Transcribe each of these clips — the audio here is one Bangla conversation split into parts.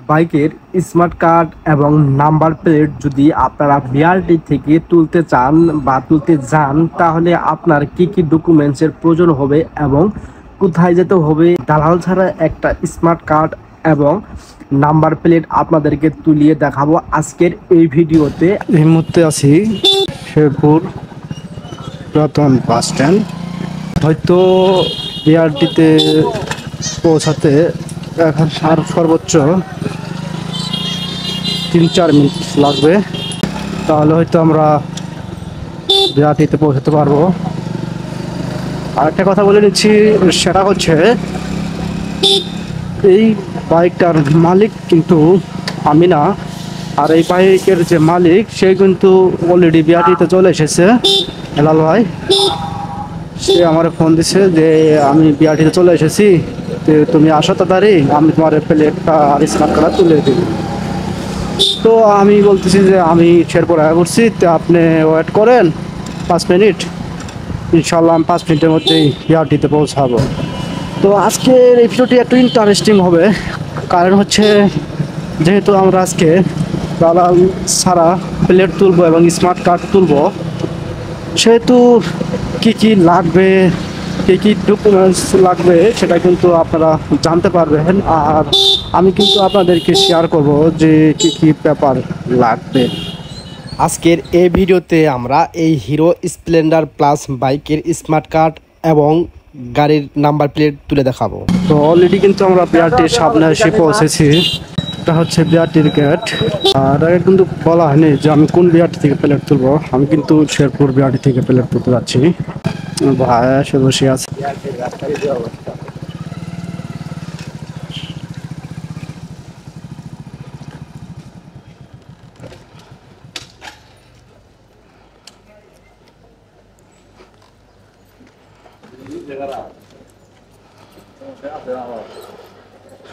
বাইকের স্মার্ট কার্ড এবং নাম্বার প্লেট যদি আপনারা বিআরটি থেকে তুলতে চান বা তুলতে যান, তাহলে আপনার কি কি ডকুমেন্টসের প্রয়োজন হবে এবং কোথায় যেতে হবে। দালাল ছাড়া একটা স্মার্ট কার্ড এবং নাম্বার প্লেট আপনাদেরকে তুলিয়ে দেখাবো আজকের এই ভিডিওতে। এই মুহূর্তে আছি শেরপুর পুরাতন বাস স্ট্যান্ড। হয়তো বিআরটিতে পৌঁছাতে এখন সর্বোচ্চ 3-4 মিনিট লাগবে, তাহলে হয়তো আমরা বিআরটিতে পৌঁছাতে পারবো। আর একটা কথা বলে নিচ্ছি, সেটা হচ্ছে এই বাইকটার মালিক কিন্তু আমি না, আর এই বাইকের যে মালিক সে কিন্তু অলরেডি বিআরটিতে চলে এসেছে। হেলাল ভাই, সে আমার ফোন দিছে যে আমি বিআরটিতে চলে এসেছি, তুমি আসো তাড়াতাড়ি, আমি তোমার প্লেটটা আর স্মার্ট কার্ড তুলে দিই। তো আমি বলতেছি যে আমি শেরপুর আয়া করছি, তো আপনি ওয়েট করেন 5 মিনিট, ইনশাল্লাহ আমি 5 মিনিটের মধ্যেই বিআরটিতে পৌঁছাবো। তো আজকের এই ভিডিওটি একটু ইন্টারেস্টিং হবে, কারণ হচ্ছে যেহেতু আমরা আজকে দালাল ছাড়া প্লেট তুলবো এবং স্মার্ট কার্ড তুলবো, সেহেতু কি কি লাগবে, কি কি ডকুমেন্টস লাগবে সেটা কিন্তু আপনারা জানতে পারবেন। আর আমি কিন্তু আপনাদেরকে শেয়ার করব যে কি কি পেপার লাগবে। আজকের এই ভিডিওতে আমরা এই হিরো স্প্লেন্ডার প্লাস বাইকের স্মার্ট কার্ড এবং গাড়ির নাম্বার প্লেট তুলে দেখাবো। তো অলরেডি কিন্তু আমরা বিআরটির সামনে এসে পৌঁছেছি। এটা হচ্ছে বিআরটির গেট। আর আগে কিন্তু বলা হয়নি যে আমি কোন বিআরটি থেকে প্লেট তুলবো। আমি কিন্তু শেরপুর বিআরটি থেকে প্লেট তুলতে যাচ্ছি। ভাই এসে বসে আছে।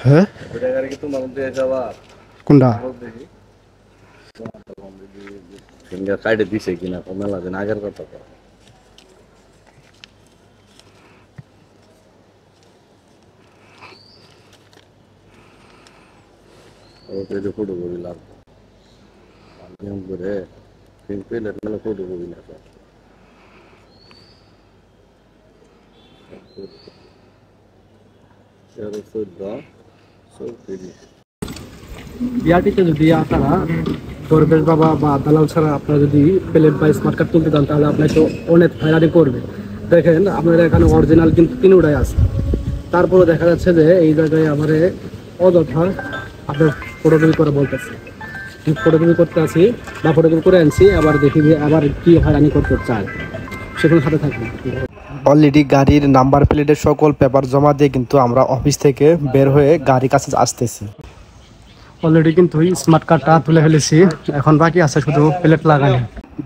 হ্যাঁ কোনটা সাইডে দিছে কিনা মেলা দিন আগের কথা। ফটো করি লাগবে করে ফটো করি না। বিআরটিতে যদি আপনারা দরবেশ বাবা বা দালাল ছাড়া আপনারা যদি প্লেট বা স্মার্ট কার্ড তুলতে চান, তাহলে আপনাকে অনেক হয়রানি করবে। দেখেন আপনারা এখানে অরিজিনাল কিন্তু তিনটাই আছে, তারপরে দেখা যাচ্ছে যে এই জায়গায় আমার অযথা আপনার ফটোকপি করে বলতেছে, ফটোকপি করতে আছি বা ফটোকপি করে আনছি, আবার দেখি যে আবার কি হয়রানি করতে চায়, সেখানে সাথে থাকবে। অলরেডি গাড়ির নাম্বার প্লেটের সকল পেপার জমা দিয়ে কিন্তু আমরা অফিস থেকে বের হয়ে গাড়ির কাছে আসতেছি। অলরেডি কিন্তু স্মার্ট কার্ডটা তুলে ফেলেছি, এখন বাকি আছে শুধু প্লেট লাগানো।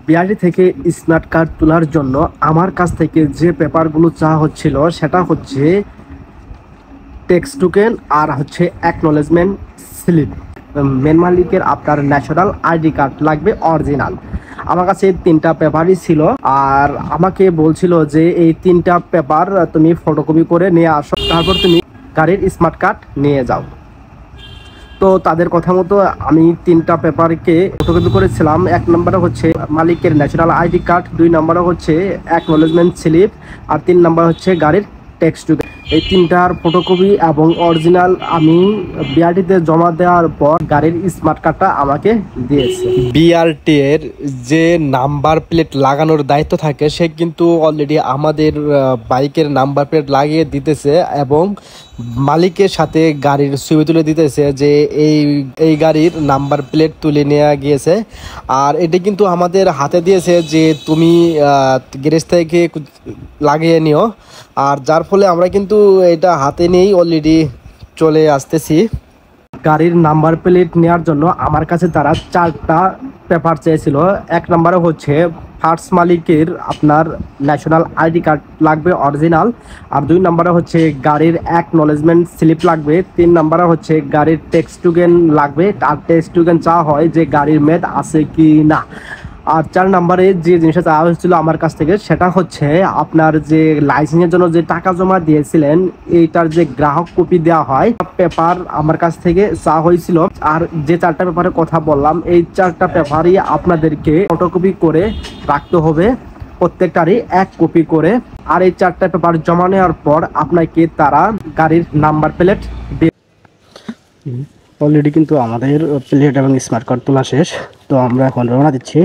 বিআরটি থেকে স্মার্ট কার্ড তোলার জন্য আমার কাছ থেকে যে পেপারগুলো চাওয়া হচ্ছিল সেটা হচ্ছে ট্যাক্স টোকেন আর হচ্ছে অ্যাকনলেজমেন্ট স্লিপ। মেন মালিকের আপনার ন্যাশনাল আইডি কার্ড লাগবে অরিজিনাল। আমার কাছে 3টা পেপারই ছিল, আর আমাকে বলছিল যে এই 3টা পেপার তুমি ফটোকপি করে নিয়ে আসো, তারপর তুমি গাড়ির স্মার্ট কার্ড নিয়ে যাও। তো তাদের কথা মতো আমি 3টা পেপারকে ফটোকপি করেছিলাম। 1 নম্বরে হচ্ছে মালিকের ন্যাশনাল আইডি কার্ড, 2 নম্বরে হচ্ছে অ্যাকনলেজমেন্ট স্লিপ, আর 3 নম্বর হচ্ছে গাড়ির ট্যাক্স টোকেন। এই 3টার ফটোকপি এবং অরিজিনাল আমি বিআরটিতে জমা দেওয়ার পর গাড়ির স্মার্ট কার্ডটা আমাকে দিয়েছে। বিআরটি এর যে নাম্বার প্লেট লাগানোর দায়িত্ব থাকে সে কিন্তু অলরেডি আমাদের বাইকের নাম্বার প্লেট লাগিয়ে দিতেছে এবং মালিকের সাথে গাড়ির ছবি তুলে দিতেছে যে এই গাড়ির নাম্বার প্লেট তুলে নেওয়া গিয়েছে। আর এটা কিন্তু আমাদের হাতে দিয়েছে যে তুমি গ্যারেজ থেকে লাগিয়ে নিও, আর যার ফলে আমরা কিন্তু এটা হাতে নিয়েই অলরেডি চলে আসতেছি। গাড়ির নাম্বার প্লেট নেওয়ার জন্য আমার কাছে তারা 4টা পেপার চেয়েছিল। 1 নম্বরে হচ্ছে ফার্স্ট মালিকের আপনার ন্যাশনাল আইডি কার্ড লাগবে অরিজিনাল, আর 2 নম্বরে হচ্ছে গাড়ির অ্যাকনলেজমেন্ট স্লিপ লাগবে, 3 নম্বরে হচ্ছে গাড়ির ট্যাক্স টোকেন লাগবে। আর ট্যাক্স টোকেন চাওয়া হয় যে গাড়ির মেয়াদ আছে কি না। আর 4 নম্বরে যে জিনিসটা চাওয়া হয়েছিল আমার কাছ থেকে সেটা হচ্ছে আপনার যে লাইসেন্সের জন্য যে টাকা জমা দিয়েছিলেন এইটার যে গ্রাহক কপি দেওয়া হয় পেপার আমার কাছ থেকে চাওয়া হয়েছিল। আর যে 4টা পেপারের কথা বললাম এই 4টা পেপারই আপনাদেরকে ফটোকপি করে রাখতে হবে, প্রত্যেকটারই 1 কপি করে। আর এই 4টা পেপার জমা নেওয়ার পর আপনাকে তারা গাড়ির নাম্বার প্লেট দিয়ে অলরেডি কিন্তু আমাদের প্লেট এবং স্মার্ট কার্ড তোলা শেষ। তো আমরা এখন রওনা দিচ্ছি।